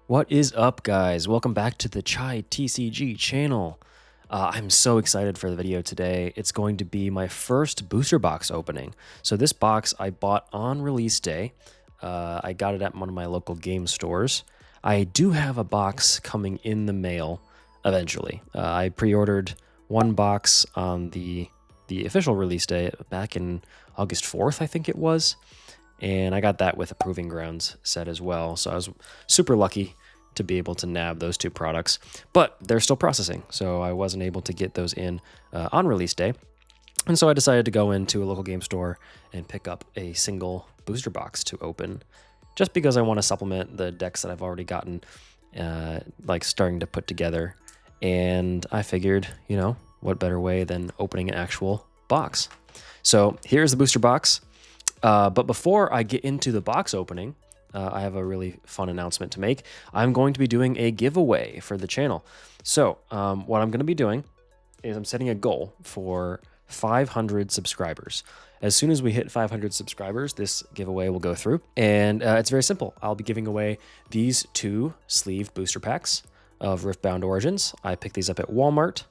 What is up, guys? Welcome back to the Chai TCG channel. I'm so excited for the video today. It's going to be my first booster box opening. So this box I bought on release day. I got it at one of my local game stores. I do have a box coming in the mail eventually. I pre-ordered one box on the official release day back in August 4th, I think it was. And I got that with a Proving Grounds set as well. So I was super lucky to be able to nab those two products, but they're still processing. So I wasn't able to get those in on release day. And so I decided to go into a local game store and pick up a single booster box to open, just because I want to supplement the decks that I've already gotten, like starting to put together. And I figured, you know, what better way than opening an actual box? So here's the booster box. But before I get into the box opening, I have a really fun announcement to make. I'm going to be doing a giveaway for the channel. So what I'm going to be doing is I'm setting a goal for 500 subscribers. As soon as we hit 500 subscribers, this giveaway will go through. And it's very simple. I'll be giving away these 2 sleeve booster packs of Riftbound Origins. I picked these up at Walmart.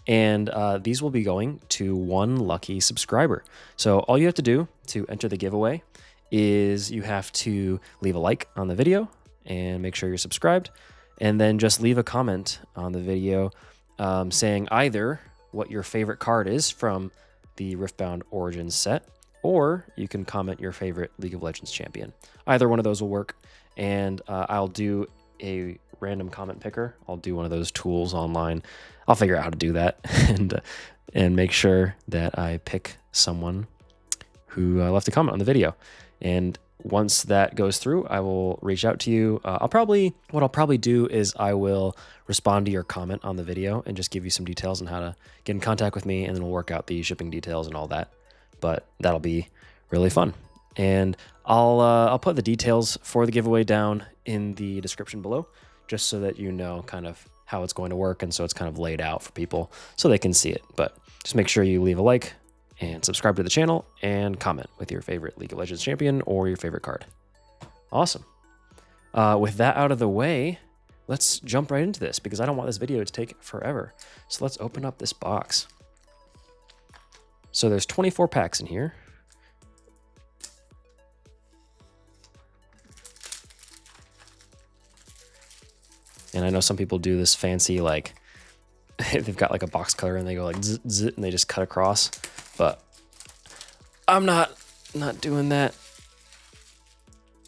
And these will be going to 1 lucky subscriber. So all you have to do to enter the giveaway is you have to leave a like on the video and make sure you're subscribed, and then just leave a comment on the video saying either what your favorite card is from the Riftbound Origins set, or you can comment your favorite League of Legends champion. Either one of those will work, and I'll do a random comment picker. I'll do one of those tools online. I'll figure out how to do that and make sure that I pick someone who left a comment on the video. And once that goes through, I will reach out to you. What I'll probably do is I will respond to your comment on the video and just give you some details on how to get in contact with me, and then we'll work out the shipping details and all that. But that'll be really fun. And I'll put the details for the giveaway down in the description below, just so that you know kind of how it's going to work, and so it's kind of laid out for people so they can see it. But just make sure you leave a like and subscribe to the channel and comment with your favorite League of Legends champion or your favorite card. Awesome. With that out of the way, let's jump right into this because I don't want this video to take forever. So let's open up this box. So there's 24 packs in here. And I know some people do this fancy, like, they've got like a box cutter and they go like zzz, zzz, and they just cut across. But I'm not doing that.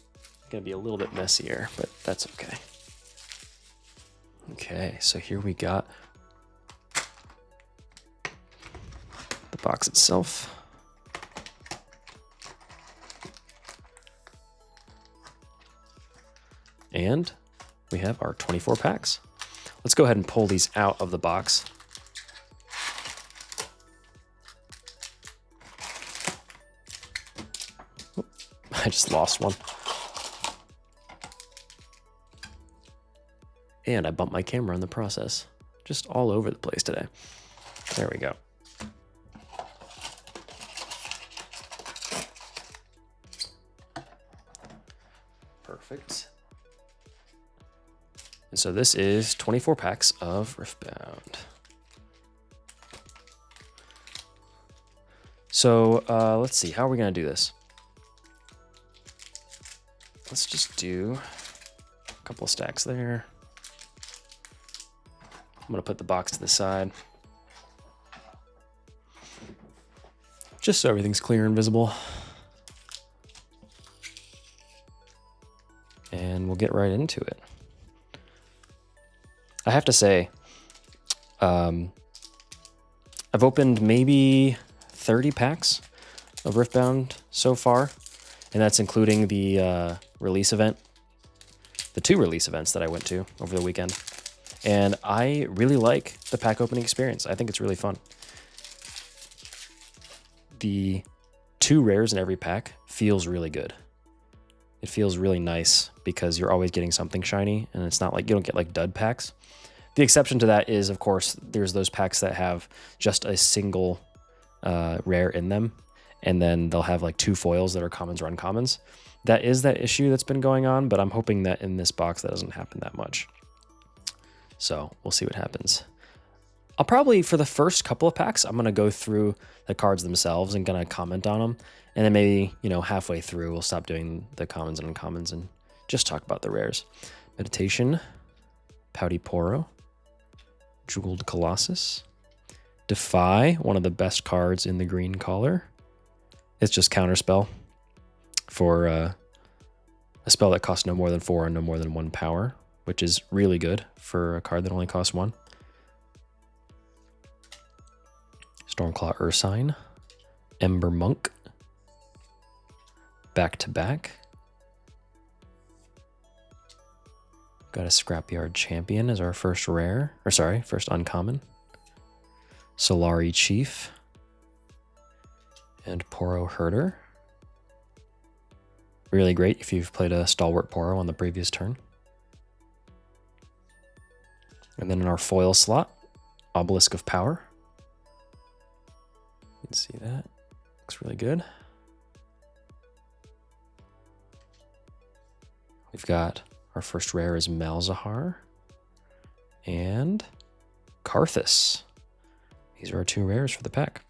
It's gonna be a little bit messier, but that's okay. Okay, so here we got the box itself. And we have our 24 packs. Let's go ahead and pull these out of the box. Oop, I just lost one. And I bumped my camera in the process. Just all over the place today. There we go. Perfect. And so this is 24 packs of Riftbound. So let's see, how are we gonna do this? Let's just do a couple of stacks there. I'm gonna put the box to the side, just so everything's clear and visible. And we'll get right into it. I have to say, I've opened maybe 30 packs of Riftbound so far, and that's including the release event, the 2 release events that I went to over the weekend. And I really like the pack opening experience. I think it's really fun. The 2 rares in every pack feels really good. It feels really nice because you're always getting something shiny, and it's not like you don't get like dud packs. The exception to that is, of course, there's those packs that have just a single rare in them, and then they'll have like 2 foils that are commons or uncommons. that is that issue that's been going on, but I'm hoping that in this box that doesn't happen that much. So we'll see what happens. I'll probably, for the first couple of packs, I'm going to go through the cards themselves and gonna comment on them. And then maybe, you know, halfway through, we'll stop doing the commons and uncommons and just talk about the rares. Meditation, Pouty Poro, Jeweled Colossus, Defy, one of the best cards in the green color. It's just counterspell for a spell that costs no more than 4 and no more than 1 power, which is really good for a card that only costs 1. Stormclaw Ursine, Ember Monk, Back to Back. Got a Scrapyard Champion as our first rare, or sorry, first uncommon. Solari Chief and Poro Herder. Really great if you've played a Stalwart Poro on the previous turn. And then in our foil slot, Obelisk of Power. You can see that. Looks really good. We've got our first rare is Malzahar and Karthus. These are our 2 rares for the pack.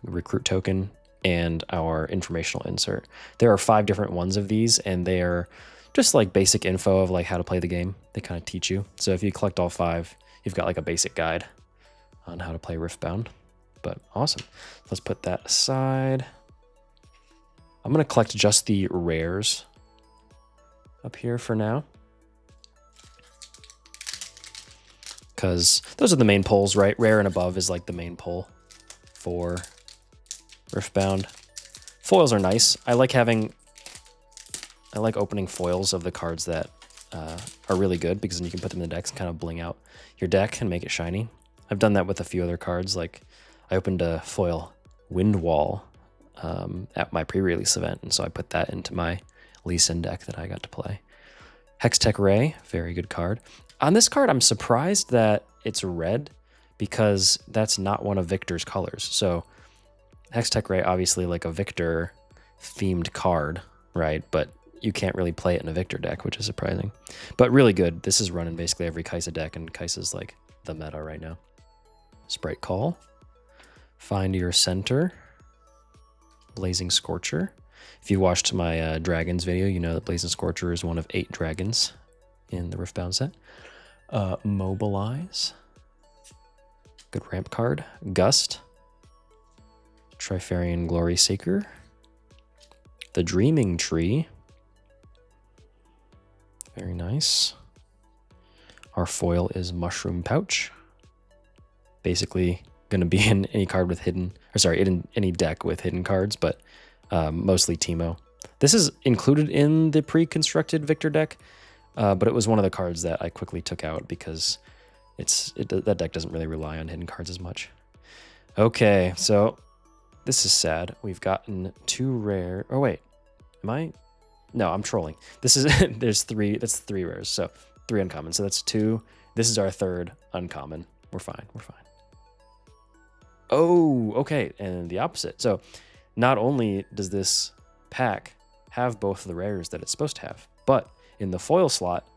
Recruit token and our informational insert. There are 5 different ones of these, and they are just like basic info of like how to play the game. They kind of teach you. So if you collect all 5, you've got like a basic guide on how to play Riftbound. But awesome. Let's put that aside. I'm going to collect just the rares up here for now, because those are the main pulls, right? Rare and above is like the main pull for Riftbound. Foils are nice. I like opening foils of the cards that are really good, because then you can put them in the decks and kind of bling out your deck and make it shiny. I've done that with a few other cards. Like I opened a foil Windwall at my pre-release event, and so I put that into my Lee Sin deck that I got to play. Hextech Ray, very good card. On this card, I'm surprised that it's red, because that's not one of Victor's colors. So Hextech Ray, obviously like a Victor themed card, right? But you can't really play it in a Victor deck, which is surprising. But really good. This is running basically every Kaisa deck, and Kaisa's like the meta right now. Sprite Call, Find Your Center, Blazing Scorcher. If you watched my dragons video, you know that Blazing Scorcher is one of 8 dragons in the Riftbound set. Mobilize, good ramp card. Gust, Trifarian Glory Seeker, the Dreaming Tree, very nice. Our foil is Mushroom Pouch, basically going to be in any card with hidden, or sorry, in any deck with hidden cards, but mostly Teemo. This is included in the pre-constructed Victor deck, but it was one of the cards that I quickly took out because that deck doesn't really rely on hidden cards as much. Okay, so this is sad. We've gotten 2 rare. Oh wait, am I? No, I'm trolling. This is there's 3. That's 3 rares. So 3 uncommon. So that's 2. This is our 3rd uncommon. We're fine. We're fine. Oh, okay. And the opposite. So not only does this pack have both of the rares that it's supposed to have, but in the foil slot,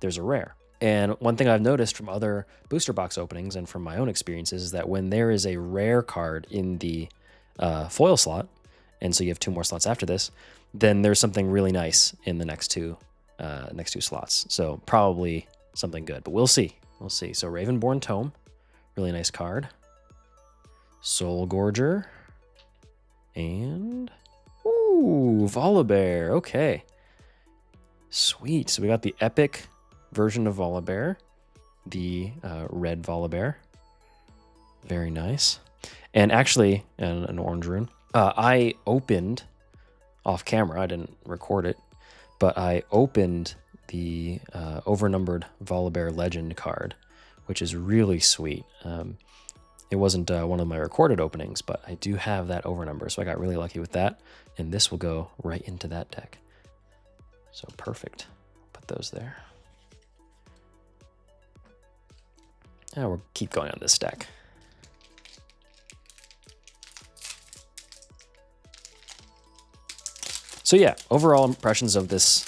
there's a rare. And one thing I've noticed from other booster box openings and from my own experiences is that when there is a rare card in the foil slot, and so you have 2 more slots after this, then there's something really nice in the next two slots. So probably something good, but we'll see. We'll see. So Ravenborn Tome, really nice card. Soul Gorger, and ooh, Volibear. Okay, sweet. So we got the epic version of Volibear, the red Volibear. Very nice. And actually, an orange rune. I opened off camera. I didn't record it, but I opened the overnumbered Volibear Legend card, which is really sweet. It wasn't one of my recorded openings, but I do have that overnumber, so I got really lucky with that, and this will go right into that deck. So perfect. Put those there. Now we'll keep going on this stack. So yeah, overall impressions of this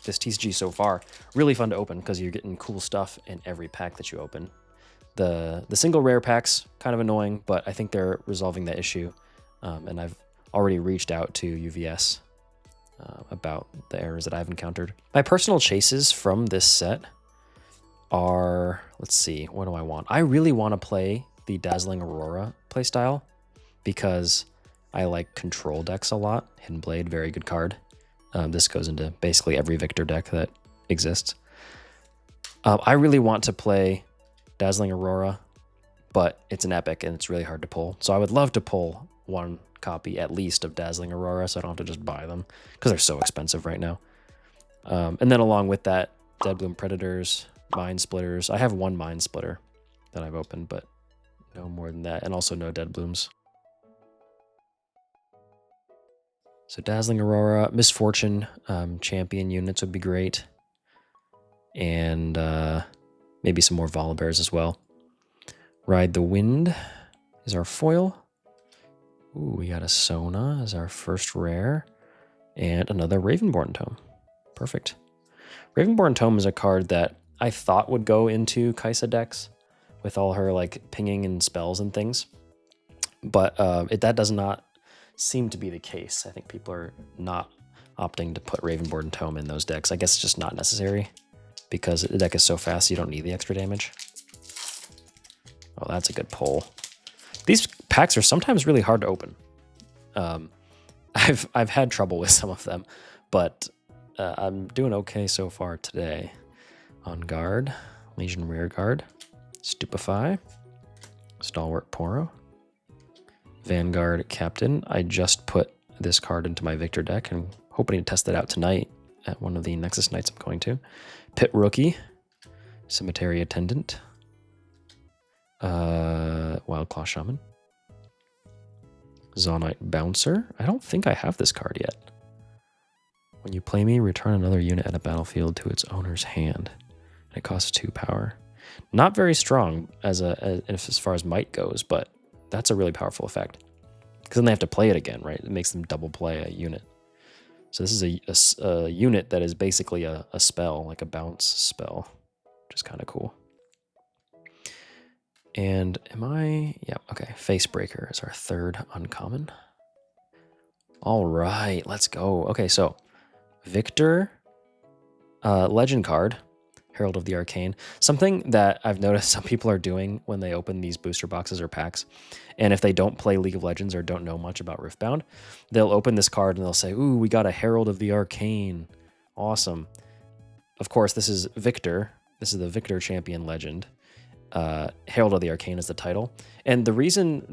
TCG so far, really fun to open because you're getting cool stuff in every pack that you open. The single rare packs, kind of annoying, but I think they're resolving that issue. And I've already reached out to UVS about the errors that I've encountered. My personal chases from this set are, let's see, what do I want? I really want to play the Dazzling Aurora playstyle because I like control decks a lot. Hidden Blade, very good card. This goes into basically every Victor deck that exists. I really want to play Dazzling Aurora, but it's an epic and it's really hard to pull. So I would love to pull one copy at least of Dazzling Aurora so I don't have to just buy them because they're so expensive right now. And then along with that, Deadbloom Predators, Mind Splitters. I have one Mind Splitter that I've opened, but no more than that, and also no Deadblooms. So Dazzling Aurora, Misfortune, champion units would be great. And maybe some more Volibears as well. Ride the Wind is our foil. Ooh, we got a Sona as our first rare. And another Ravenborn Tome. Perfect. Ravenborn Tome is a card that I thought would go into Kaisa decks with all her like pinging and spells and things. But that does not seem to be the case. I think people are not opting to put Ravenborn Tome in those decks. I guess it's just not necessary because the deck is so fast you don't need the extra damage. Oh, that's a good pull. These packs are sometimes really hard to open. I've had trouble with some of them, but I'm doing okay so far today. On guard, Legion Rearguard, Stupefy, Stalwart Poro, Vanguard Captain. I just put this card into my Victor deck and hoping to test it out tonight at one of the Nexus nights I'm going to. Pit Rookie, Cemetery Attendant, Wildclaw Shaman, Zonite Bouncer. I don't think I have this card yet. When you play me, return another unit at a battlefield to its owner's hand. It costs 2 power. Not very strong as far as might goes, but that's a really powerful effect. Because then they have to play it again, right? It makes them double play a unit. So this is a unit that is basically a spell, like a bounce spell, which is kind of cool. And yeah, okay. Facebreaker is our third uncommon. All right, let's go. Okay, so Victor, legend card, Herald of the Arcane. Something that I've noticed some people are doing when they open these booster boxes or packs, and if they don't play League of Legends or don't know much about Riftbound, they'll open this card and they'll say, ooh, we got a Herald of the Arcane. Awesome. Of course, this is Victor. This is the Victor Champion Legend. Herald of the Arcane is the title. And the reason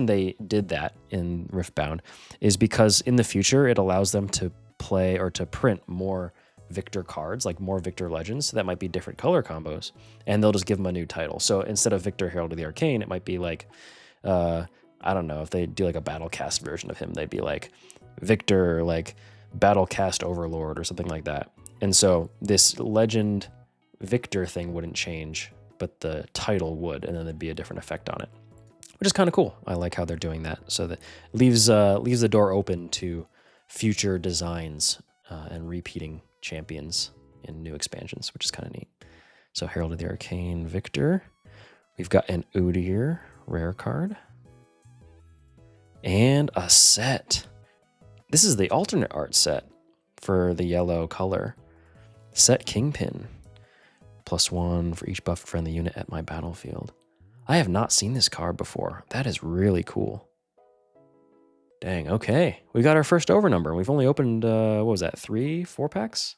they did that in Riftbound is because in the future, it allows them to play or to print more Victor cards, like more Victor Legends. So that might be different color combos, and they'll just give them a new title. So instead of Victor Herald of the Arcane, it might be like, I don't know, if they do like a Battlecast version of him, they'd be like Victor, like Battlecast Overlord or something like that. And so this Legend Victor thing wouldn't change, but the title would, and then there'd be a different effect on it, which is kind of cool. I like how they're doing that. So that leaves the door open to future designs and repeating champions in new expansions, which is kind of neat. So Herald of the Arcane Victor. We've got an Udyr rare card. And a set. This is the alternate art set for the yellow color. Set Kingpin. +1 for each buffed friendly unit at my battlefield. I have not seen this card before. That is really cool. Dang, okay. We got our first over number. We've only opened, what was that, 4 packs?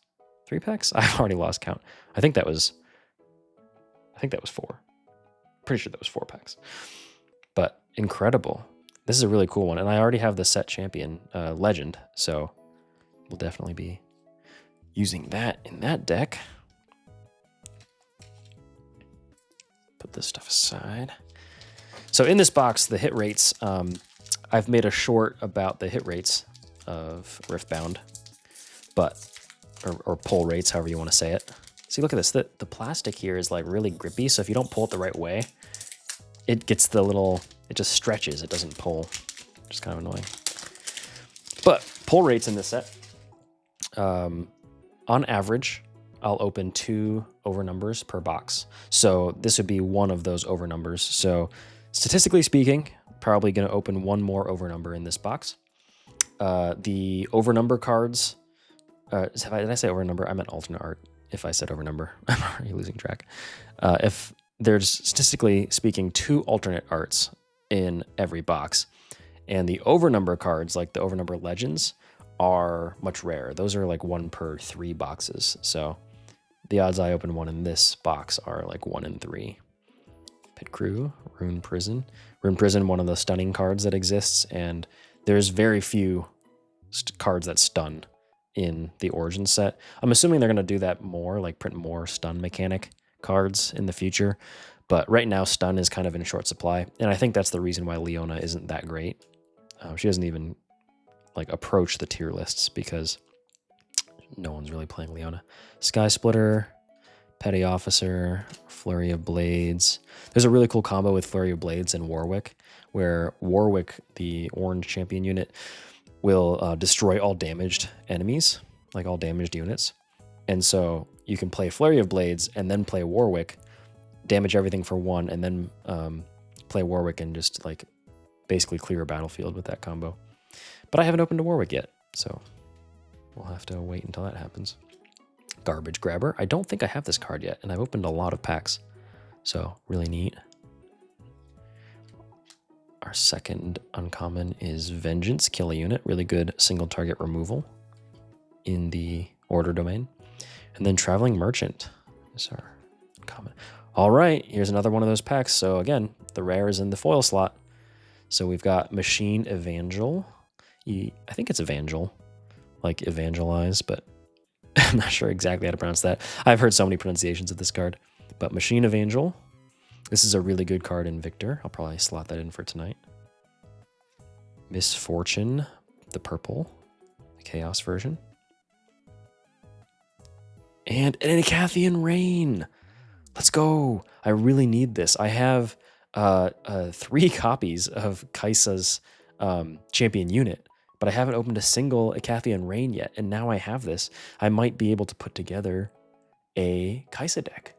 3 packs? I've already lost count. I think that was 4. Pretty sure that was 4 packs. But incredible. This is a really cool one. And I already have the set champion legend, so we'll definitely be using that in that deck. Put this stuff aside. So in this box, the hit rates, I've made a short about the hit rates of Riftbound, or pull rates, however you want to say it. See, look at this. The plastic here is like really grippy, so if you don't pull it the right way, it gets it just stretches. It doesn't pull, which is kind of annoying. But pull rates in this set. On average, I'll open 2 over numbers per box. So this would be one of those over numbers. So statistically speaking, probably going to open 1 more over number in this box. The over number cards, did I say over number? I meant alternate art. If I said over number, I'm already losing track. If there's statistically speaking 2 alternate arts in every box, and the over number cards, like the over number legends, are much rarer. Those are like 1 per 3 boxes. So the odds I open 1 in this box are like 1 in 3. Pit Crew, Rune Prison. Rune Prison, one of the stunning cards that exists, and there's very few cards that stun in the Origin set. I'm assuming they're going to do that more, like print more stun mechanic cards in the future. But right now, stun is kind of in short supply, and I think that's the reason why Leona isn't that great. She doesn't even like approach the tier lists because no one's really playing Leona. Sky Splitter, Petty Officer, Flurry of Blades. There's a really cool combo with Flurry of Blades and Warwick, where Warwick, the orange champion unit, will destroy all damaged enemies, like all damaged units. And so you can play Flurry of Blades and then play Warwick, damage everything for 1, and then play Warwick and just like basically clear a battlefield with that combo. But I haven't opened a Warwick yet, so we'll have to wait until that happens. Garbage Grabber. I don't think I have this card yet, and I've opened a lot of packs, so really neat. Our second uncommon is Vengeance. Kill a unit. Really good single target removal in the order domain. And then Traveling Merchant is our uncommon. All right, here's another one of those packs. So again, the rare is in the foil slot. So we've got Machine Evangel. I think it's Evangel, like evangelize, but I'm not sure exactly how to pronounce that. I've heard so many pronunciations of this card. But Machine Evangel. This is a really good card in Victor. I'll probably slot that in for tonight. Misfortune, the purple, the Chaos version. And an Icathian Rain. Let's go. I really need this. I have 3 copies of Kaisa's champion unit, but I haven't opened a single Icathian Rain yet. And now I have this. I might be able to put together a Kaisa deck.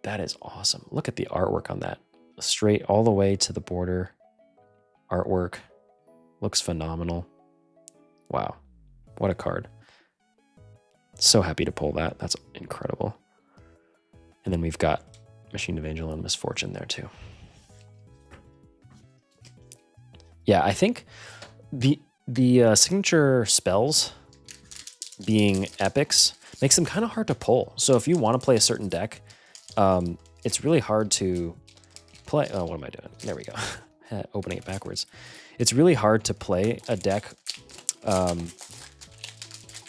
That is awesome. Look at the artwork on that. Straight all the way to the border. Artwork. Looks phenomenal. Wow. What a card. So happy to pull that. That's incredible. And then we've got Machine Evangel and Misfortune there too. Yeah, I think the signature spells being epics makes them kind of hard to pull. So if you want to play a certain deck, it's really hard to play. Oh, what am I doing? There we go. Opening it backwards. It's really hard to play a deck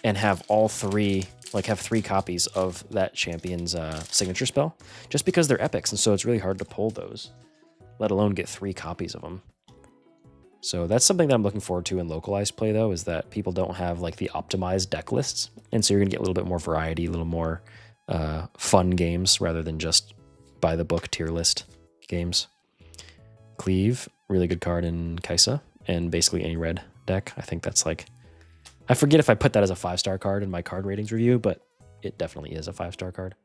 and have all 3, like have 3 copies of that champion's signature spell, just because they're epics. And so it's really hard to pull those, let alone get 3 copies of them. So that's something that I'm looking forward to in localized play, though, is that people don't have like the optimized deck lists. And so you're gonna get a little bit more variety, a little more fun games rather than just by the book tier list games. Cleave, really good card in Kaisa and basically any red deck. I think that's like, I forget if I put that as a 5-star card in my card ratings review, but it definitely is a 5-star card.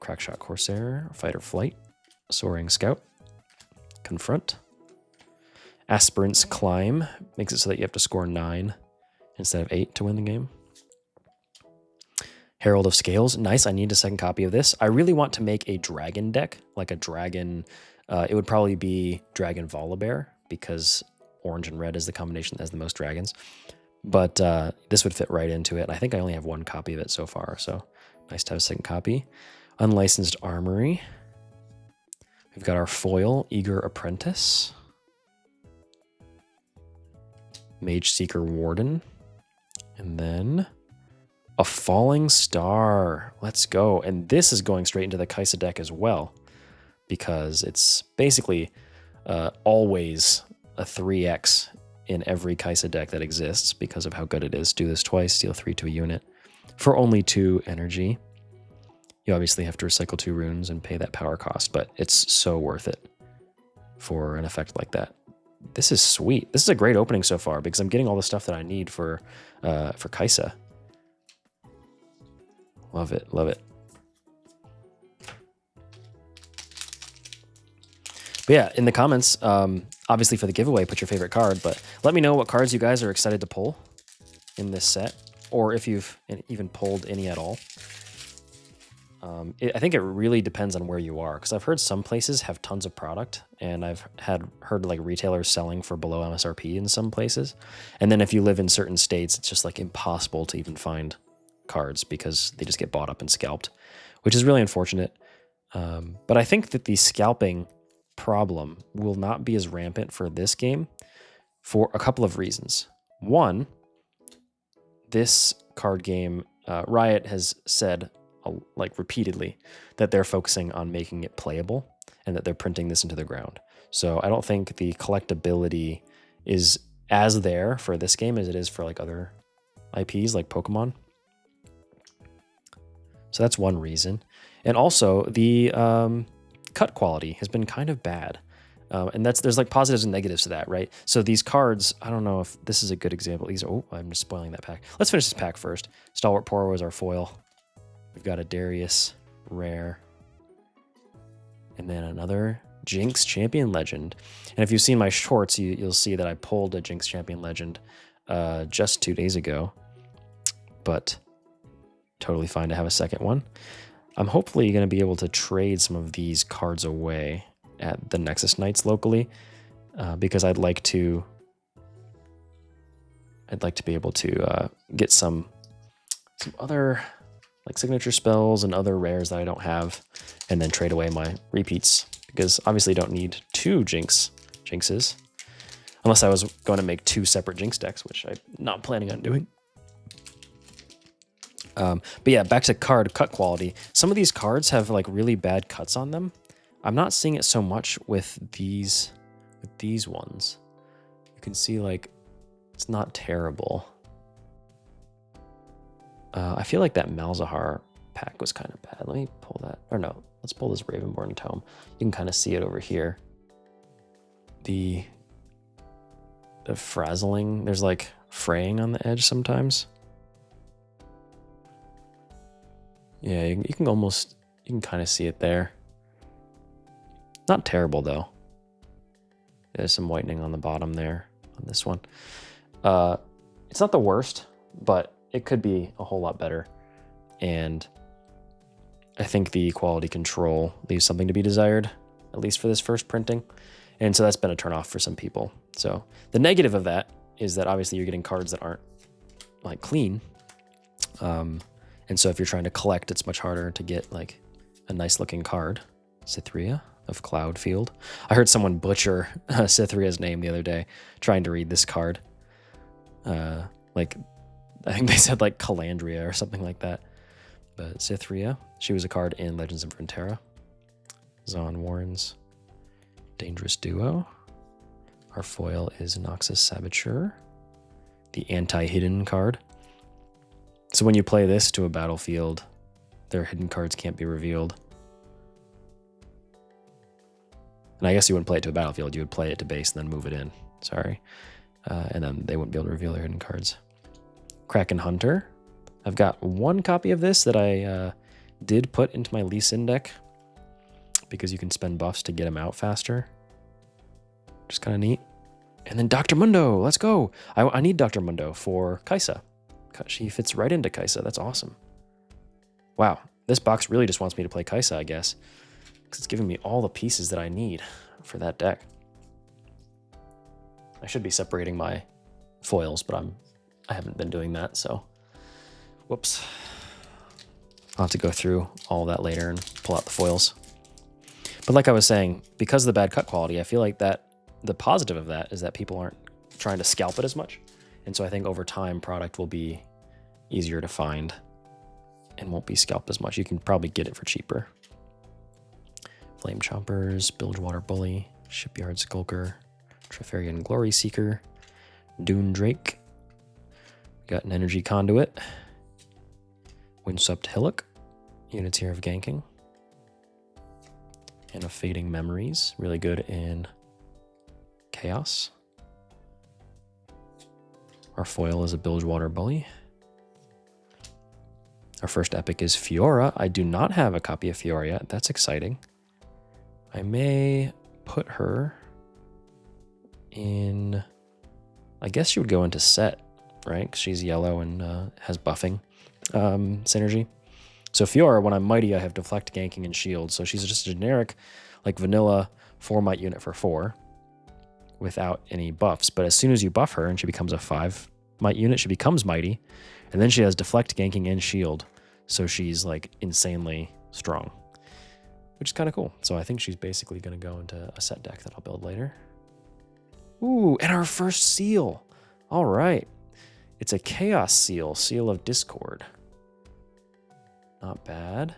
Crackshot Corsair, Fighter Flight, Soaring Scout, Confront. Aspirant's Climb makes it so that you have to score 9 instead of 8 to win the game. Herald of Scales, nice. I need a second copy of this. I really want to make a dragon deck, like a dragon. It would probably be Dragon Volibear because orange and red is the combination that has the most dragons. But this would fit right into it. And I think I only have 1 copy of it so far, so nice to have a second copy. Unlicensed Armory. We've got our foil, Eager Apprentice. Mage Seeker Warden. And then a Falling Star. Let's go. And this is going straight into the Kaisa deck as well, because it's basically always a 3x in every Kaisa deck that exists because of how good it is. Do this twice, steal 3 to a unit for only 2 energy. You obviously have to recycle 2 runes and pay that power cost, but it's so worth it for an effect like that. This is sweet. This is a great opening so far because I'm getting all the stuff that I need for Kaisa. Love it, love it. But yeah, in the comments, obviously for the giveaway, put your favorite card, but let me know what cards you guys are excited to pull in this set, or if you've even pulled any at all. I think it really depends on where you are, because I've heard some places have tons of product, and I've heard like retailers selling for below MSRP in some places. And then if you live in certain states, it's just like impossible to even find cards because they just get bought up and scalped, which is really unfortunate. But I think that the scalping problem will not be as rampant for this game for a couple of reasons. One, this card game, Riot has said like repeatedly that they're focusing on making it playable and that they're printing this into the ground. So I don't think the collectability is as there for this game as it is for like other IPs like Pokemon. So that's one reason. And also the cut quality has been kind of bad. And there's like positives and negatives to that, right? So these cards, I don't know if this is a good example. I'm just spoiling that pack. Let's finish this pack first. Stalwart Poro is our foil. We've got a Darius rare. And then another Jinx Champion Legend. And if you've seen my shorts, you'll see that I pulled a Jinx Champion Legend just 2 days ago. But totally fine to have a second one. I'm hopefully going to be able to trade some of these cards away at the Nexus Nights locally, because I'd like to be able to get some other like signature spells and other rares that I don't have, and then trade away my repeats, because obviously you don't need 2 Jinxes, unless I was going to make 2 separate Jinx decks, which I'm not planning on doing. But yeah, back to card cut quality. Some of these cards have like really bad cuts on them. I'm not seeing it so much with these ones. You can see like it's not terrible. I feel like that Malzahar pack was kind of bad. Let me pull that. Or no, let's pull this Ravenborn Tome. You can kind of see it over here. The frazzling, there's like fraying on the edge sometimes. Yeah, you can kind of see it there. Not terrible though. There's some whitening on the bottom there on this one. It's not the worst, but it could be a whole lot better. And I think the quality control leaves something to be desired, at least for this first printing. And so that's been a turnoff for some people. So the negative of that is that obviously you're getting cards that aren't like clean. And so if you're trying to collect, it's much harder to get like a nice looking card. Cytherea of Cloudfield. I heard someone butcher Cytherea's name the other day trying to read this card. Like, I think they said like Calandria or something like that. But Cytherea, she was a card in Legends of Runeterra. Zon Warren's Dangerous Duo. Our foil is Noxus Saboteur, the anti-hidden card. So when you play this to a battlefield, their hidden cards can't be revealed. And I guess you wouldn't play it to a battlefield, you would play it to base and then move it in. Sorry. And then they wouldn't be able to reveal their hidden cards. Kraken Hunter. I've got 1 copy of this that I did put into my Lee Sin deck, because you can spend buffs to get them out faster. Just kind of neat. And then Dr. Mundo, let's go. I need Dr. Mundo for Kaisa. She fits right into Kaisa, that's awesome. Wow, this box really just wants me to play Kaisa, I guess, because it's giving me all the pieces that I need for that deck. I should be separating my foils, but I haven't been doing that, so whoops. I'll have to go through all that later and pull out the foils. But like I was saying, because of the bad cut quality, I feel like that the positive of that is that people aren't trying to scalp it as much. And so I think over time, product will be easier to find and won't be scalped as much. You can probably get it for cheaper. Flame Chompers, Bilgewater Bully, Shipyard Skulker, Trifarian Glory Seeker, Dune Drake. Got an Energy Conduit, Windswept Hillock, Uniteer of Ganking, and a Fading Memories. Really good in Chaos. Our foil is a Bilgewater Bully. Our first epic is Fiora. I do not have a copy of Fiora yet. That's exciting. I may put her in... I guess she would go into set, right? 'Cause she's yellow and has buffing synergy. So Fiora, when I'm mighty, I have deflect, ganking, and shield. So she's just a generic, like vanilla 4 might unit for 4 without any buffs. But as soon as you buff her and she becomes a 5 might unit, she becomes mighty. And then she has deflect, ganking, and shield. So she's like insanely strong, which is kind of cool. So I think she's basically going to go into a set deck that I'll build later. Ooh, and our first seal. All right. It's a Chaos Seal, Seal of Discord. Not bad.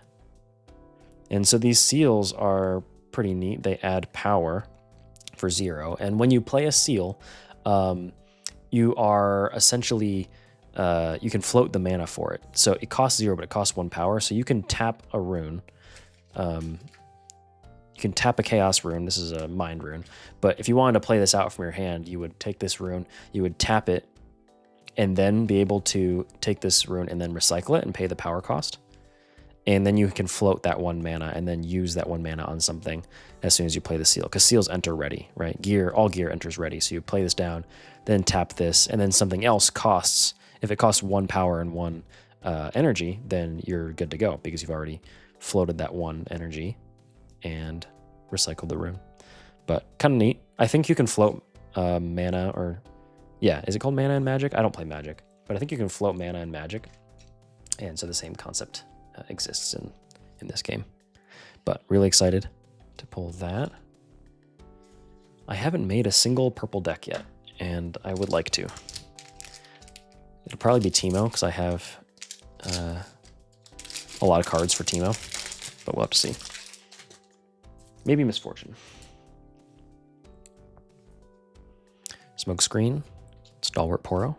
And so these seals are pretty neat. They add power for 0. And when you play a seal, you are essentially, you can float the mana for it. So it costs 0, but it costs 1 power. So you can tap a rune. You can tap a Chaos rune. This is a Mind rune. But if you wanted to play this out from your hand, you would take this rune, you would tap it, and then be able to take this rune and then recycle it and pay the power cost. And then you can float that 1 mana and then use that 1 mana on something as soon as you play the seal. Because seals enter ready, right? All gear enters ready. So you play this down, then tap this, and then something else costs. If it costs 1 power and 1 energy, then you're good to go because you've already floated that 1 energy and recycled the rune. But kind of neat. I think you can float mana, or yeah, is it called mana in Magic? I don't play Magic, but I think you can float mana in Magic. And so the same concept exists in this game. But really excited to pull that. I haven't made a single purple deck yet, and I would like to. It'll probably be Teemo because I have a lot of cards for Teemo, but we'll have to see. Maybe Misfortune. Smoke Screen, Stalwart Poro,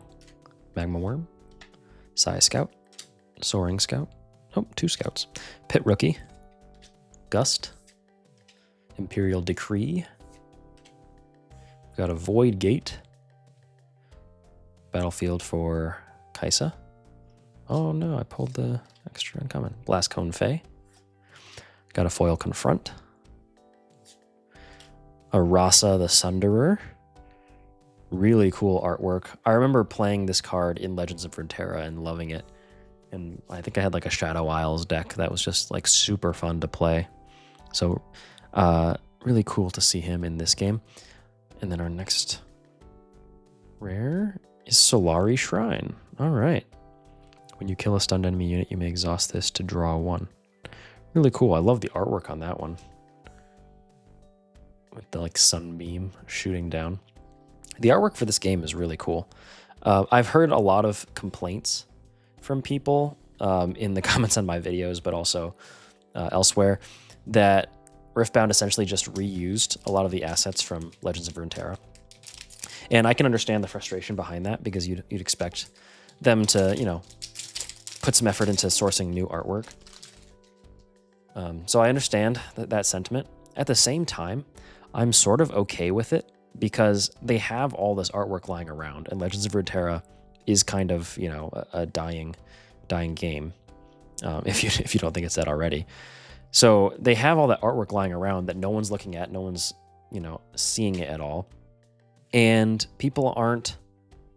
Magma Worm, Saya Scout, Soaring Scout. Oh, 2 scouts. Pit Rookie, Gust, Imperial Decree. We've got a Void Gate. Battlefield for Kaisa. Oh no, I pulled the extra uncommon. Blast Cone Fae. Got a foil Confront. A Rasa the Sunderer. Really cool artwork. I remember playing this card in Legends of Runeterra and loving it. And I think I had like a Shadow Isles deck that was just like super fun to play. So really cool to see him in this game. And then our next rare is Solari Shrine. All right. When you kill a stunned enemy unit, you may exhaust this to draw 1. Really cool. I love the artwork on that one. With the like sunbeam shooting down. The artwork for this game is really cool. I've heard a lot of complaints from people in the comments on my videos, but also elsewhere, that Riftbound essentially just reused a lot of the assets from Legends of Runeterra. And I can understand the frustration behind that because you'd expect them to, you know, put some effort into sourcing new artwork. So I understand that sentiment. At the same time, I'm sort of okay with it because they have all this artwork lying around, and Legends of Runeterra is kind of, you know, a dying game, if you don't think it's that already. So they have all that artwork lying around that no one's looking at, no one's, you know, seeing it at all, and people aren't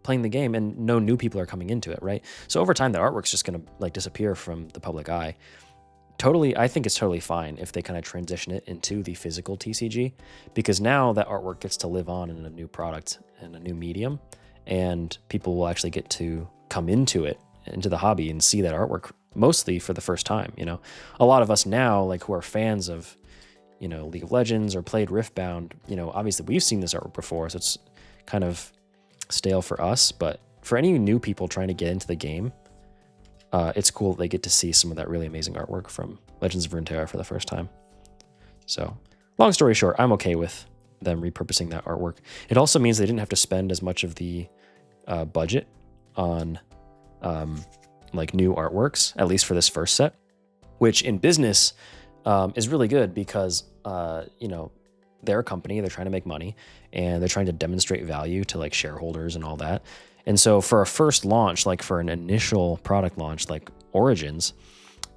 playing the game, and no new people are coming into it, right? So over time, that artwork's just gonna like disappear from the public eye. Totally, I think it's totally fine if they kind of transition it into the physical TCG, because now that artwork gets to live on in a new product and a new medium, and people will actually get to come into it, into the hobby, and see that artwork mostly for the first time. You know, a lot of us now, like, who are fans of, you know, League of Legends or played Riftbound, you know, obviously we've seen this artwork before, so it's kind of stale for us. But for any new people trying to get into the game, it's cool that they get to see some of that really amazing artwork from Legends of Runeterra for the first time. So, long story short, I'm okay with them repurposing that artwork. It also means they didn't have to spend as much of the budget on like new artworks, at least for this first set, which in business is really good because, you know, they're a company, they're trying to make money, and they're trying to demonstrate value to like shareholders and all that. And so for a first launch, like for an initial product launch like Origins,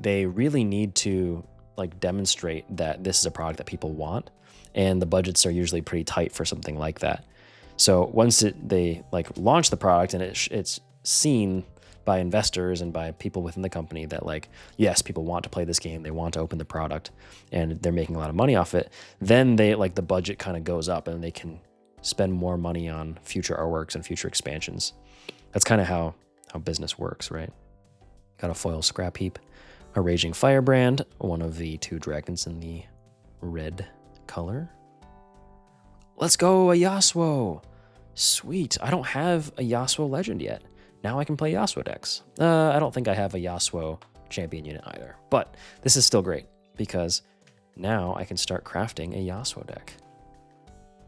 they really need to like demonstrate that this is a product that people want, and the budgets are usually pretty tight for something like that. So once they like launch the product and it's seen by investors and by people within the company that like, yes, people want to play this game, they want to open the product, and they're making a lot of money off it, then they like the budget kind of goes up and they can spend more money on future artworks and future expansions. That's kind of how business works, right? Got a foil scrap heap, a raging firebrand, one of the 2 dragons in the red color. Let's go, a Yasuo. Sweet. I don't have a Yasuo legend yet. Now I can play Yasuo decks. I don't think I have a Yasuo champion unit either, but this is still great because now I can start crafting a Yasuo deck.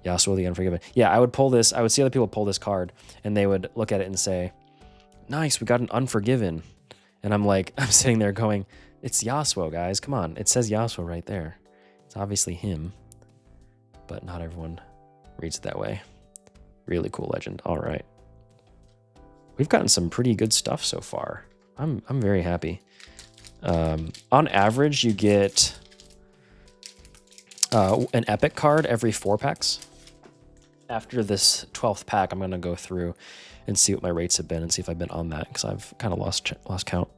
Yasuo the Unforgiven. Yeah, I would pull this. I would see other people pull this card and they would look at it and say, nice, we got an Unforgiven. And I'm like, I'm sitting there going, it's Yasuo, guys. Come on. It says Yasuo right there. It's obviously him, but not everyone reads it that way. Really cool legend. All right. We've gotten some pretty good stuff so far. I'm very happy. On average, you get an epic card every 4 packs. After this 12th pack, I'm going to go through and see what my rates have been and see if I've been on that, because I've kind of lost count.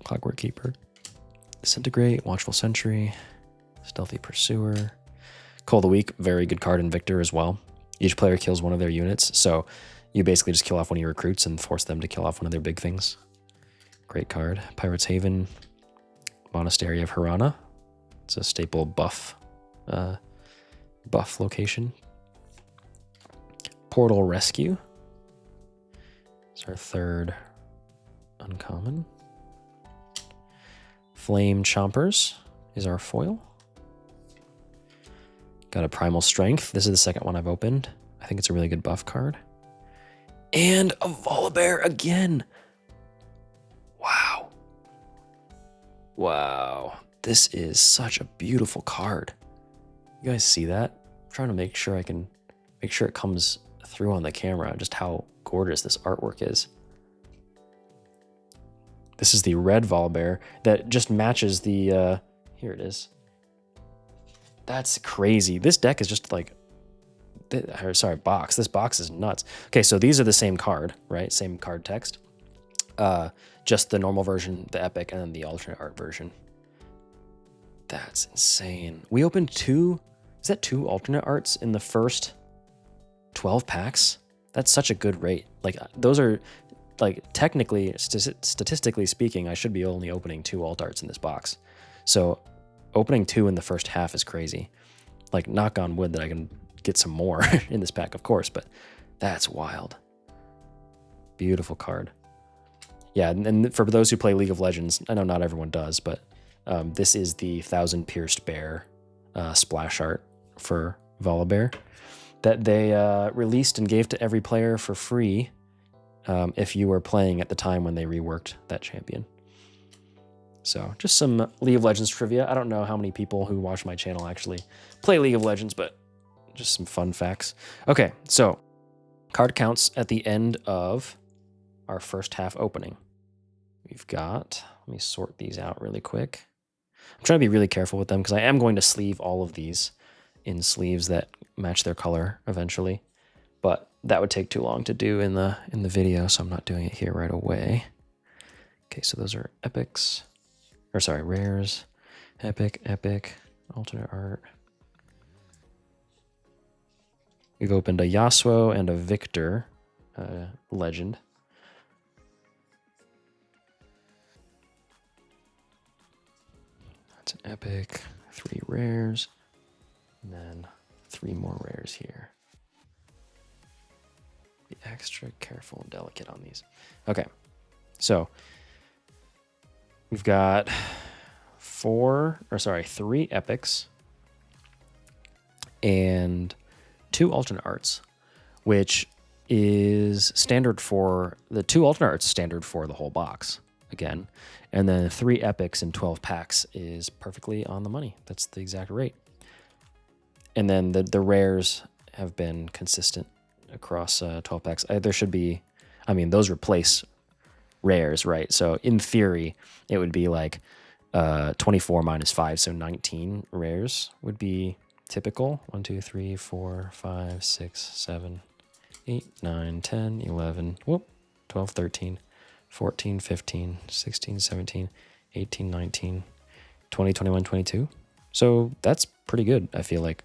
Clockwork Keeper, Disintegrate, Watchful Sentry, Stealthy Pursuer. Call of the Week, very good card in Victor as well. Each player kills one of their units, so you basically just kill off one of your recruits and force them to kill off one of their big things. Great card. Pirate's Haven, Monastery of Harana. It's a staple buff location. Portal Rescue. It's our 3rd uncommon. Flame Chompers is our foil. Got a Primal Strength. This is the 2nd one I've opened. I think it's a really good buff card. And a Volibear again. Wow. Wow. This is such a beautiful card. You guys see that? I'm trying to make sure I can make sure it comes through on the camera, just how gorgeous this artwork is. This is the red Volibear that just matches the, here it is. That's crazy. This deck is just like, sorry, box. This box is nuts. Okay, so these are the same card, right? Same card text. Just the normal version, the epic, and then the alternate art version. That's insane. We opened 2, is that 2 alternate arts in the first 12 packs? That's such a good rate. Like, those are, like, technically, statistically speaking, I should be only opening 2 alt arts in this box. So opening 2 in the first half is crazy. Like, knock on wood that I can get some more in this pack, of course, but that's wild. Beautiful card. Yeah, and for those who play League of Legends, I know not everyone does, but this is the 1,000 Pierced Bear splash art for Volibear that they released and gave to every player for free if you were playing at the time when they reworked that champion. So just some League of Legends trivia. I don't know how many people who watch my channel actually play League of Legends, but just some fun facts. Okay, so card counts at the end of our first half opening. We've got, let me sort these out really quick. I'm trying to be really careful with them because I am going to sleeve all of these in sleeves that match their color eventually, but that would take too long to do in the video, so I'm not doing it here right away. Okay, so those are epics, or sorry, rares, epic, alternate art. We've opened a Yasuo and a Victor legend. That's an epic, 3 rares, and then 3 more rares here. Be extra careful and delicate on these. Okay, so we've got 3 epics and 2 alternate arts, which is standard for the 2 alternate arts, standard for the whole box again, and then 3 epics in 12 packs is perfectly on the money. That's the exact rate. And then the rares have been consistent across 12 packs. There should be, I mean, those replace rares, right? So in theory, it would be like 24 minus 5, so 19 rares would be typical. 1, 2, 3, 4, 5, 6, 7, 8, 9, 10, 11, 12, 13, 14, 15, 16, 17, 18, 19, 20, 21, 22. So that's pretty good, I feel like.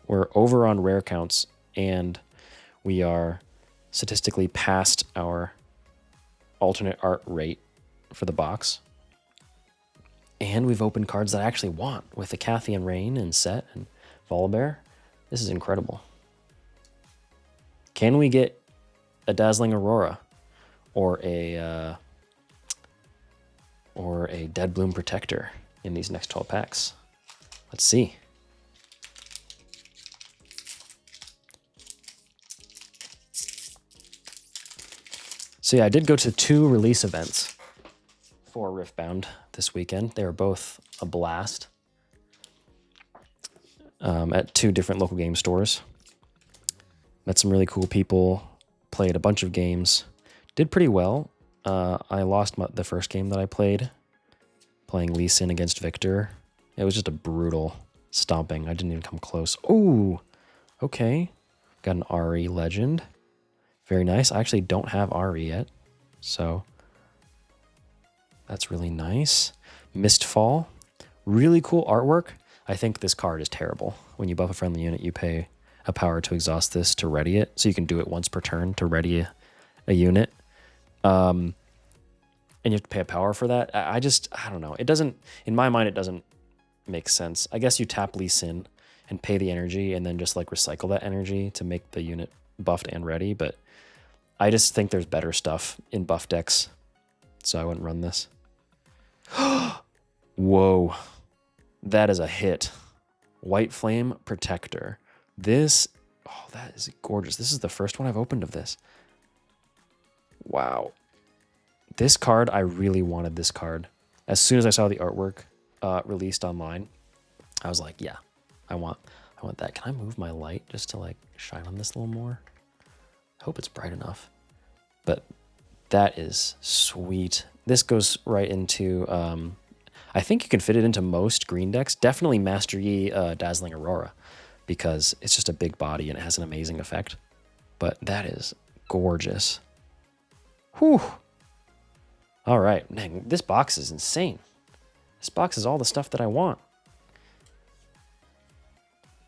We're over on rare counts, and we are statistically past our alternate art rate for the box. And we've opened cards that I actually want with the Cathian Rain and Set and Volibear. This is incredible. Can we get a Dazzling Aurora or a Dead Bloom Protector in these next 12 packs? Let's see. So yeah, I did go to 2 release events for Riftbound this weekend. They were both a blast at 2 different local game stores. Met some really cool people, played a bunch of games, did pretty well. I lost the first game that I played, playing Lee Sin against Victor. It was just a brutal stomping. I didn't even come close. Oh, okay. Got an Ari Legend. Very nice. I actually don't have Ari yet, so that's really nice. Mistfall. Really cool artwork. I think this card is terrible. When you buff a friendly unit, you pay a power to exhaust this to ready it, so you can do it once per turn to ready a unit. And you have to pay a power for that. I don't know. It doesn't, in my mind, it doesn't make sense. I guess you tap Lee Sin and pay the energy and then just like recycle that energy to make the unit buffed and ready, but I just think there's better stuff in buff decks, so I wouldn't run this. Whoa, that is a hit. White Flame Protector. This, oh, that is gorgeous. This is the first one I've opened of this. Wow. This card, I really wanted this card. As soon as I saw the artwork released online, I was like, yeah, I want that. Can I move my light just to like shine on this a little more? I hope it's bright enough. But that is sweet. This goes right into, I think you can fit it into most green decks. Definitely Master Yi Dazzling Aurora, because it's just a big body and it has an amazing effect. But that is gorgeous. Whew. All right, man, this box is insane. This box is all the stuff that I want.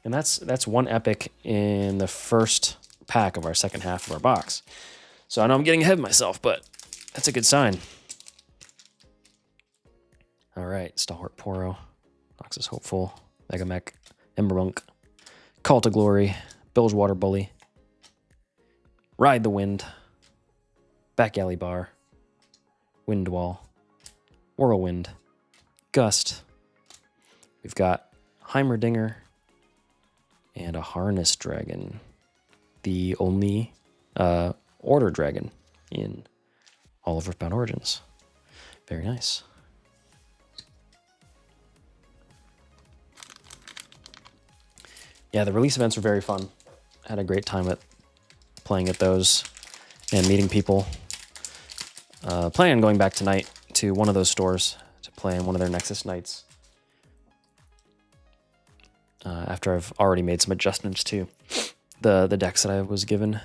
And that's one epic in the first pack of our second half of our box. So I know I'm getting ahead of myself, but that's a good sign. All right, Stalwart Poro, Noxus Hopeful, Megamech, Embermonk, Call to Glory, Bilgewater Bully, Ride the Wind, Back Alley Bar, Windwall, Whirlwind, Gust. We've got Heimerdinger and a Harness Dragon, the only Order Dragon in all of Riftbound Origins. Very nice. Yeah, the release events were very fun. Had a great time at playing at those and meeting people. Planning on going back tonight to one of those stores to play in one of their Nexus nights. After I've already made some adjustments to the decks that I was given.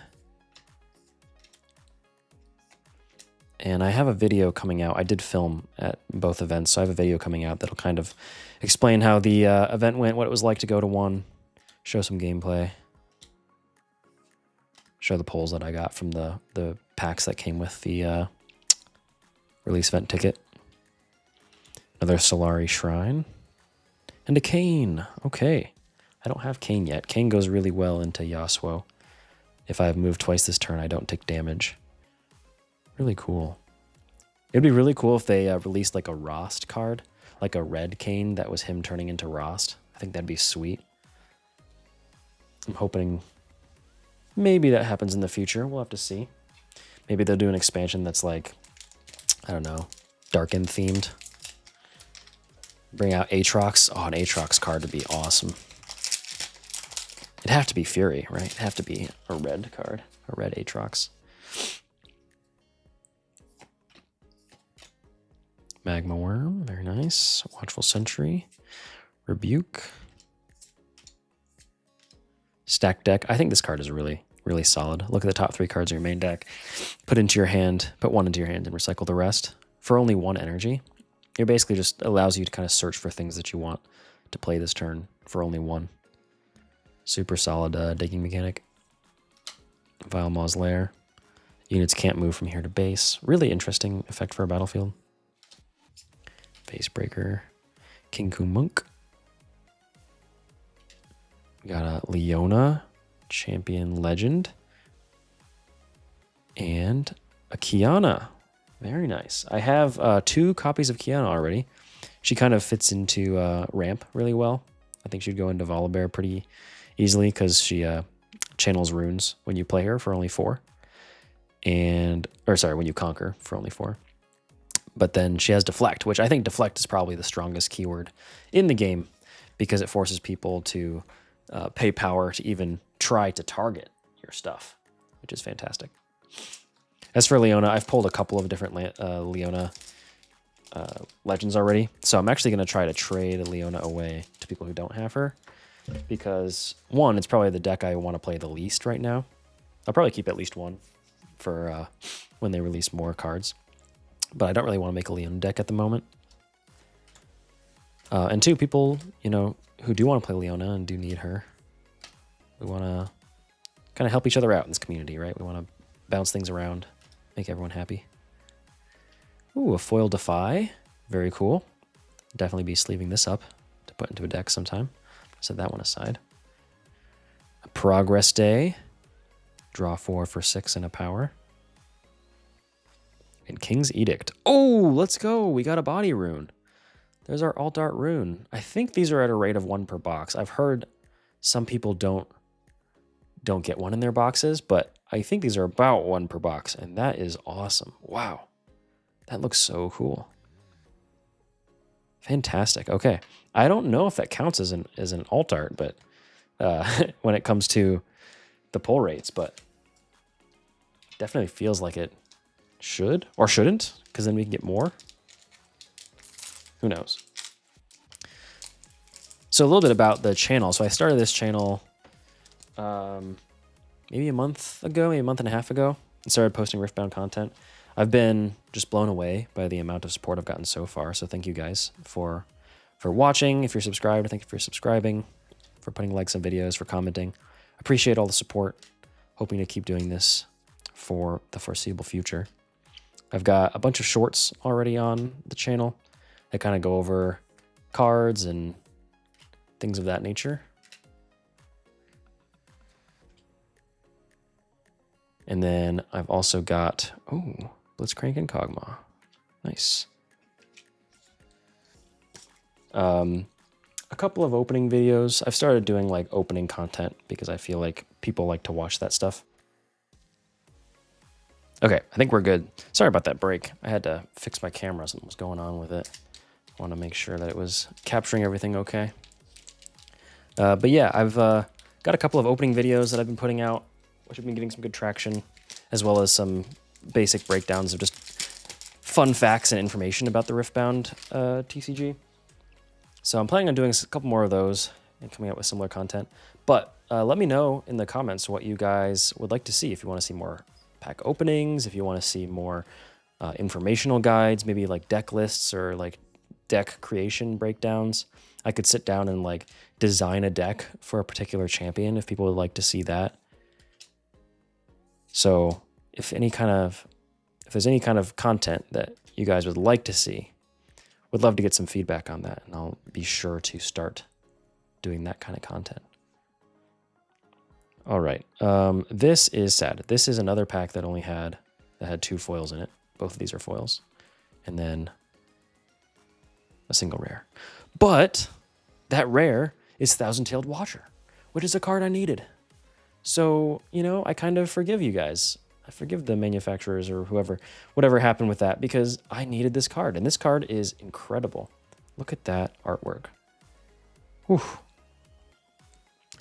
And I have a video coming out. I did film at both events, so I have a video coming out that'll kind of explain how the event went, what it was like to go to one, show some gameplay, show the polls that I got from the packs that came with the release event ticket. Another Solari Shrine. And a Kain. Okay. I don't have Kain yet. Kain goes really well into Yasuo. If I've moved twice this turn, I don't take damage. Really cool. It'd be really cool if they released like a Rost card, like a red Kain that was him turning into Rost. I think that'd be sweet. I'm hoping maybe that happens in the future. We'll have to see. Maybe they'll do an expansion that's like, I don't know, Darken themed. Bring out Aatrox. Oh, an Aatrox card would be awesome. It'd have to be Fury, right? It'd have to be a red card, a red Aatrox. Magma Worm, very nice. Watchful Sentry, Rebuke. Stack deck. I think this card is really, really solid. Look at the top 3 cards of your main deck. Put into your hand, put one into your hand and recycle the rest for only 1 energy. It basically just allows you to kind of search for things that you want to play this turn for only 1. Super solid digging mechanic. Vile Maw's Lair. Units can't move from here to base. Really interesting effect for a battlefield. Face Breaker. Kinku Monk. We got a Leona, Champion Legend. And a Kiana. Very nice. I have 2 copies of Kiana already. She kind of fits into ramp really well. I think she'd go into Volibear pretty easily because she channels runes when you play her for only 4. When you conquer for only 4. But then she has Deflect, which I think Deflect is probably the strongest keyword in the game because it forces people to pay power to even try to target your stuff, which is fantastic. As for Leona, I've pulled a couple of different Leona legends already, so I'm actually going to try to trade Leona away to people who don't have her because, 1, it's probably the deck I want to play the least right now. I'll probably keep at least 1 for when they release more cards, but I don't really want to make a Leona deck at the moment. And 2, people, who do want to play Leona and do need her, we want to kind of help each other out in this community, right? We want to bounce things around, make everyone happy. Ooh, a foil Defy. Very cool. Definitely be sleeving this up to put into a deck sometime. Set that one aside. A Progress Day. Draw 4 for 6 and a power. And King's Edict. Oh, let's go. We got a body rune. There's our alt art rune. I think these are at a rate of 1 per box. I've heard some people don't get 1 in their boxes, but I think these are about 1 per box, and that is awesome. Wow. That looks so cool. Fantastic. Okay. I don't know if that counts as an alt art, but when it comes to the pull rates, but definitely feels like it should or shouldn't, because then we can get more. Who knows? So a little bit about the channel. So I started this channel maybe a month ago, maybe a month and a half ago, and started posting Riftbound content. I've been just blown away by the amount of support I've gotten so far. So thank you guys for watching. If you're subscribed, thank you for subscribing, for putting likes on videos, for commenting. Appreciate all the support. Hoping to keep doing this for the foreseeable future. I've got a bunch of shorts already on the channel that kind of go over cards and things of that nature. And then I've also got, Blitzcrank and Kog'Maw. Nice. A couple of opening videos. I've started doing like opening content because I feel like people like to watch that stuff. Okay, I think we're good. Sorry about that break. I had to fix my camera, something was going on with it. I want to make sure that it was capturing everything okay. But yeah, I've got a couple of opening videos that I've been putting out, which have been getting some good traction, as well as some basic breakdowns of just fun facts and information about the Riftbound TCG. So I'm planning on doing a couple more of those and coming out with similar content. But let me know in the comments what you guys would like to see. If you want to see more pack openings, if you want to see more informational guides, maybe like deck lists or like deck creation breakdowns. I could sit down and like design a deck for a particular champion if people would like to see that. So if there's any kind of content that you guys would like to see, would love to get some feedback on that, and I'll be sure to start doing that kind of content. All right, this is sad. This is another pack that had 2 foils in it. Both of these are foils, and then a single rare. But that rare is Thousand-Tailed Watcher, which is a card I needed. So, I kind of forgive you guys. I forgive the manufacturers or whatever happened with that, because I needed this card, and this card is incredible. Look at that artwork. Whew.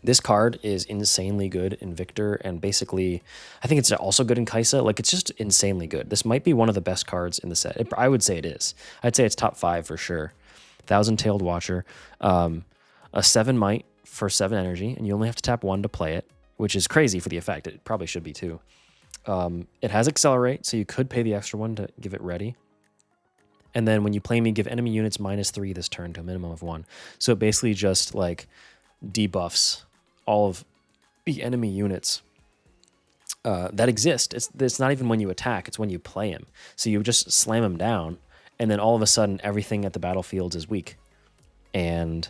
This card is insanely good in Victor, and basically, I think it's also good in Kaisa. Like, it's just insanely good. This might be one of the best cards in the set. I would say it is. I'd say it's top 5 for sure. Thousand-Tailed Watcher, a 7 might for 7 energy, and you only have to tap 1 to play it, which is crazy for the effect. It probably should be too. It has Accelerate, so you could pay the extra 1 to give it ready. And then when you play me, give enemy units -3 this turn to a minimum of 1. So it basically just like debuffs all of the enemy units that exist. It's not even when you attack, it's when you play him. So you just slam him down, and then all of a sudden everything at the battlefields is weak. And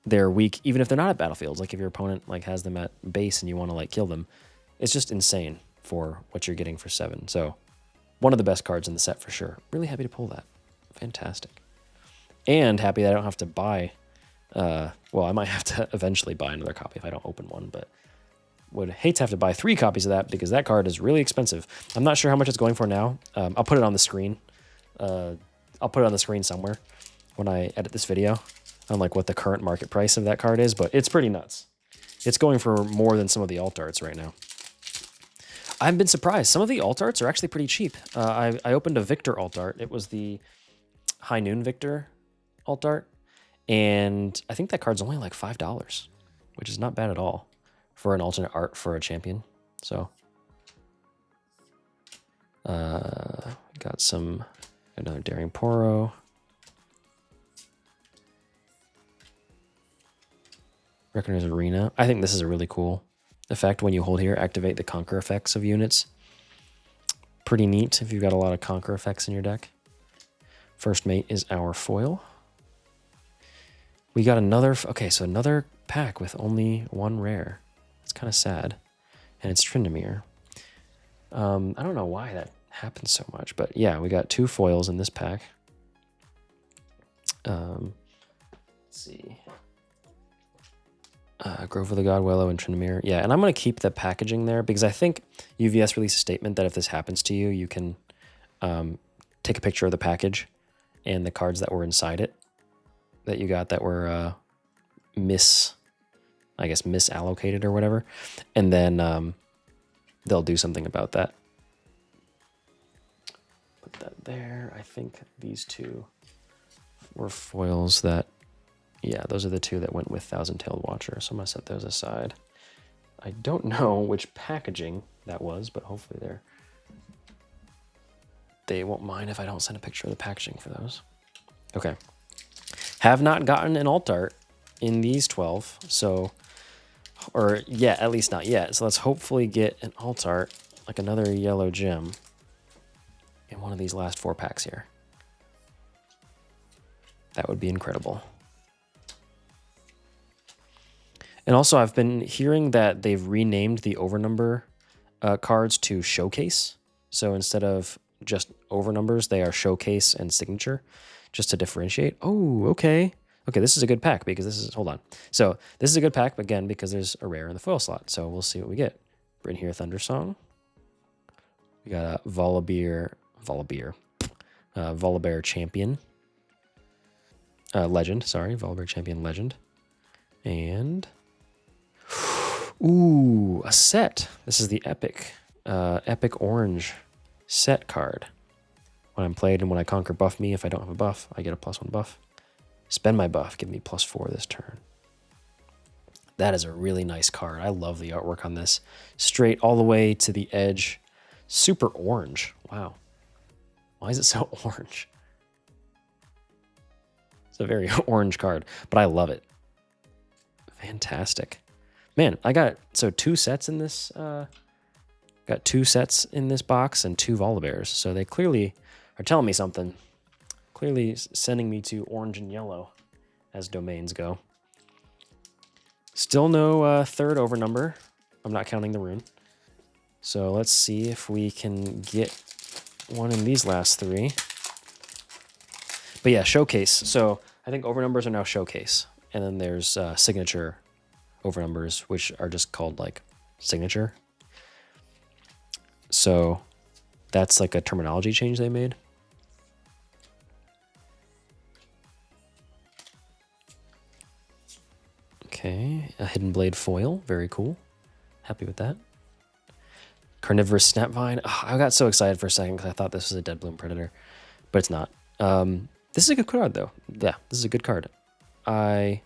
they're weak even if they're not at battlefields. Like if your opponent like has them at base and you want to like kill them, it's just insane for what you're getting for 7. So one of the best cards in the set for sure. Really happy to pull that. Fantastic. And happy that I don't have to buy, well, I might have to eventually buy another copy if I don't open one, but would hate to have to buy 3 copies of that because that card is really expensive. I'm not sure how much it's going for now. I'll put it on the screen. I'll put it on the screen somewhere when I edit this video on like what the current market price of that card is, but it's pretty nuts. It's going for more than some of the alt arts right now. I've been surprised. Some of the alt arts are actually pretty cheap. I opened a Victor alt art. It was the High Noon Victor alt art, and I think that card's only like $5, which is not bad at all for an alternate art for a champion. So got another Daring Poro. Reckoner's Arena. I think this is a really cool effect. When you hold here, activate the conquer effects of units. Pretty neat if you've got a lot of conquer effects in your deck. First Mate is our foil. We got another, okay, so another pack with only 1 rare. It's kind of sad. And it's Tryndamere. I don't know why that happens so much, but yeah, we got 2 foils in this pack. Let's see. Grove of the God, Wellow, and Tryndamere. Yeah, and I'm going to keep the packaging there because I think UVS released a statement that if this happens to you, you can take a picture of the package and the cards that were inside it that you got that were misallocated or whatever. And then they'll do something about that. Put that there. I think these 2 were foils that, yeah, those are the 2 that went with Thousand-Tailed Watcher. So I'm going to set those aside. I don't know which packaging that was, but hopefully they won't mind if I don't send a picture of the packaging for those. Okay. Have not gotten an alt art in these 12, so, or yeah, at least not yet. So let's hopefully get an alt art, like another yellow gem, in one of these last 4 packs here. That would be incredible. And also, I've been hearing that they've renamed the overnumber cards to Showcase. So instead of just overnumbers, they are Showcase and Signature, just to differentiate. Oh, okay. Okay, this is a good pack because this is, hold on. So this is a good pack, again, because there's a rare in the foil slot. So we'll see what we get. Brynhir Thundersong. We got a Volibear Champion. Legend, sorry. Volibear Champion Legend. And... ooh, a set. This is the Epic Orange set card. When I'm played and when I conquer buff me, if I don't have a buff, I get a +1 buff. Spend my buff, give me +4 this turn. That is a really nice card. I love the artwork on this. Straight all the way to the edge. Super orange. Wow. Why is it so orange? It's a very orange card, but I love it. Fantastic. Man, I got, so 2 sets in this, got 2 sets in this box and 2 Volibears. So they clearly are telling me something. Clearly sending me to orange and yellow as domains go. Still no 3rd overnumber. I'm not counting the rune. So let's see if we can get one in these last 3. But yeah, Showcase. So I think overnumbers are now Showcase. And then there's Signature overnumbers, which are just called like Signature. So that's like a terminology change they made. Okay, a Hidden Blade foil. Very cool. Happy with that. Carnivorous Snapvine. Oh, I got so excited for a second because I thought this was a Dead Bloom Predator, but it's not. This is a good card, though. Yeah, this is a good card. I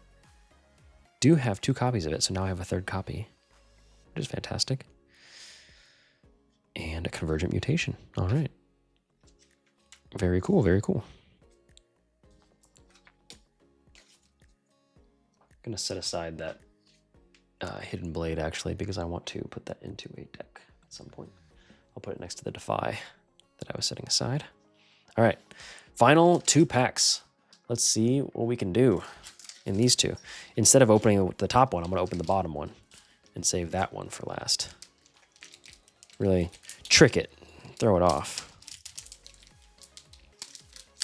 do have 2 copies of it, so now I have a 3rd copy, which is fantastic. And a Convergent Mutation. All right. Very cool, very cool. I'm going to set aside that Hidden Blade, actually, because I want to put that into a deck at some point. I'll put it next to the Defy that I was setting aside. All right, final 2 packs. Let's see what we can do in these 2. Instead of opening the top one, I'm going to open the bottom one and save that one for last. Really trick it, throw it off.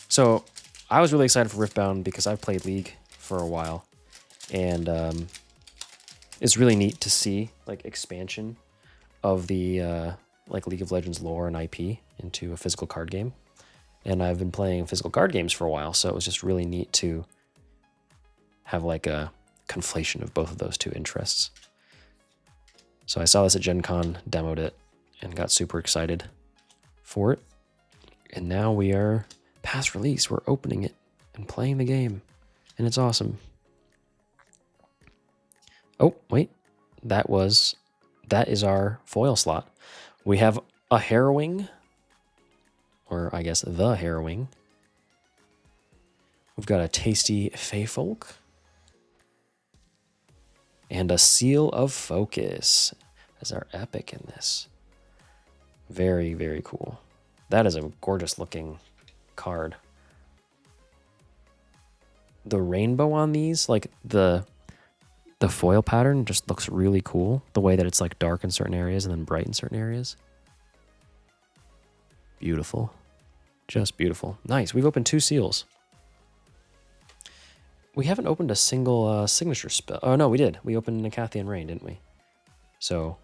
So I was really excited for Riftbound because I've played League for a while, and it's really neat to see like expansion of the like League of Legends lore and IP into a physical card game. And I've been playing physical card games for a while, so it was just really neat to have like a conflation of both of those 2 interests. So I saw this at Gen Con, demoed it, and got super excited for it. And now we are past release. We're opening it and playing the game, and it's awesome. Oh, wait. That is our foil slot. We have a Harrowing, or I guess the Harrowing. We've got a Tasty Feyfolk. And a Seal of Focus as our epic in this. Very, very cool. That is a gorgeous looking card. The rainbow on these, like the foil pattern just looks really cool. The way that it's like dark in certain areas and then bright in certain areas. Beautiful. Just beautiful. Nice. We've opened 2 seals. We haven't opened a single signature spell. Oh, no, we did. We opened Nicathian Rain, didn't we? So,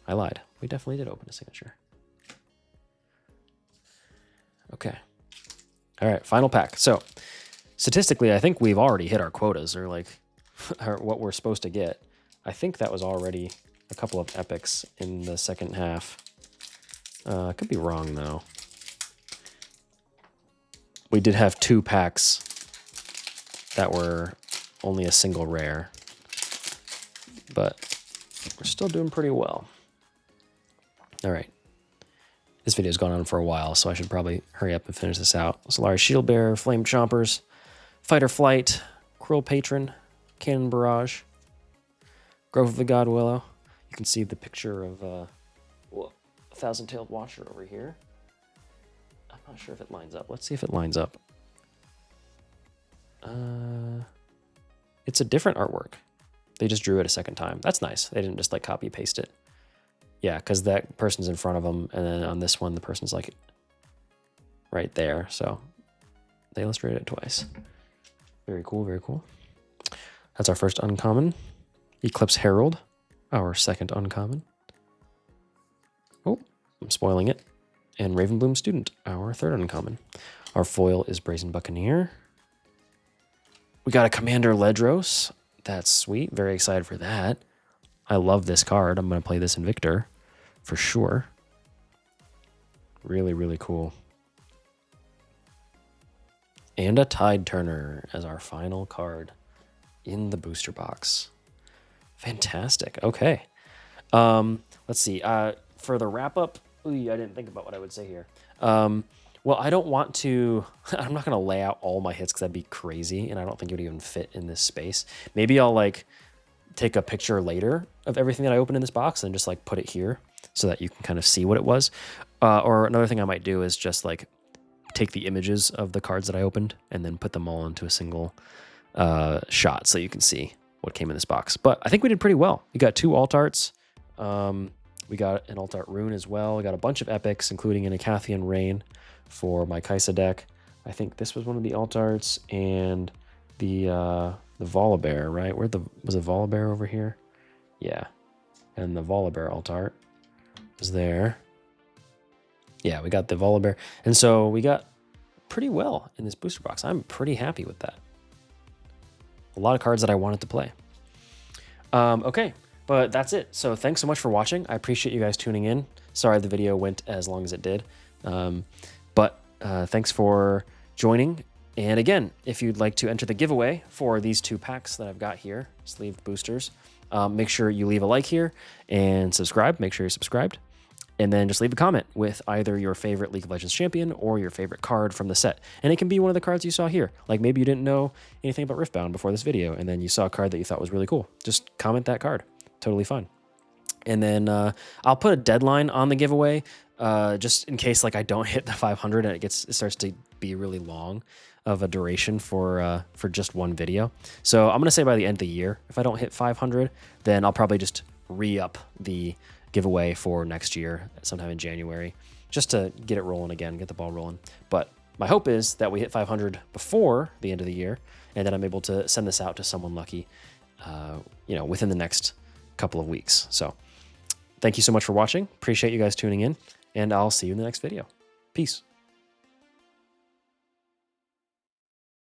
I lied. We definitely did open a signature. Okay. All right, final pack. So, statistically, I think we've already hit our quotas, or like or what we're supposed to get. I think that was already a couple of epics in the second half. I could be wrong, though. We did have 2 packs that were only a single rare, but we're still doing pretty well. All right. This video's gone on for a while, so I should probably hurry up and finish this out. Solari Shield Bearer, Flame Chompers, Fight or Flight, Cruel Patron, Cannon Barrage, Grove of the God Willow. You can see the picture of a Thousand-Tailed Watcher over here. I'm not sure if it lines up. Let's see if it lines up. It's a different artwork. They just drew it a second time. That's nice. They didn't just like copy paste it. Yeah, because that person's in front of them, and then on this one, the person's like right there. So they illustrated it twice. Very cool, very cool. That's our first uncommon. Eclipse Herald, our second uncommon. Oh, I'm spoiling it. And Ravenbloom Student, our third uncommon. Our foil is Brazen Buccaneer. We got a Commander Ledros. That's sweet. Very excited for that. I love this card. I'm going to play this in Victor for sure. Really, really cool. And a Tide Turner as our final card in the booster box. Fantastic. Okay. Let's see. For the wrap up, I didn't think about what I would say here. Well, I don't want to, I'm not going to lay out all my hits because that'd be crazy, and I don't think it would even fit in this space. Maybe I'll like take a picture later of everything that I opened in this box and just like put it here so that you can kind of see what it was. Or another thing I might do is just like take the images of the cards that I opened and then put them all into a single shot so you can see what came in this box. But I think we did pretty well. We got 2 alt arts. We got an alt art rune as well. We got a bunch of epics, including an Icathian Rain for my Kaisa deck. I think this was one of the alt arts, and the Volibear, right? Was the Volibear over here? Yeah. And the Volibear alt art was there. Yeah, we got the Volibear. And so we got pretty well in this booster box. I'm pretty happy with that. A lot of cards that I wanted to play. Okay, but that's it. So thanks so much for watching. I appreciate you guys tuning in. Sorry the video went as long as it did. But thanks for joining. And again, if you'd like to enter the giveaway for these 2 packs that I've got here, sleeve boosters, make sure you leave a like here and subscribe. Make sure you're subscribed. And then just leave a comment with either your favorite League of Legends champion or your favorite card from the set. And it can be one of the cards you saw here. Like maybe you didn't know anything about Riftbound before this video, and then you saw a card that you thought was really cool. Just comment that card. Totally fine. And then I'll put a deadline on the giveaway just in case like I don't hit the 500 and it starts to be really long of a duration for just one video. So I'm going to say by the end of the year, if I don't hit 500, then I'll probably just re-up the giveaway for next year sometime in January, just to get it rolling again, get the ball rolling. But my hope is that we hit 500 before the end of the year, and that I'm able to send this out to someone lucky, within the next couple of weeks. So thank you so much for watching. Appreciate you guys tuning in, and I'll see you in the next video. Peace.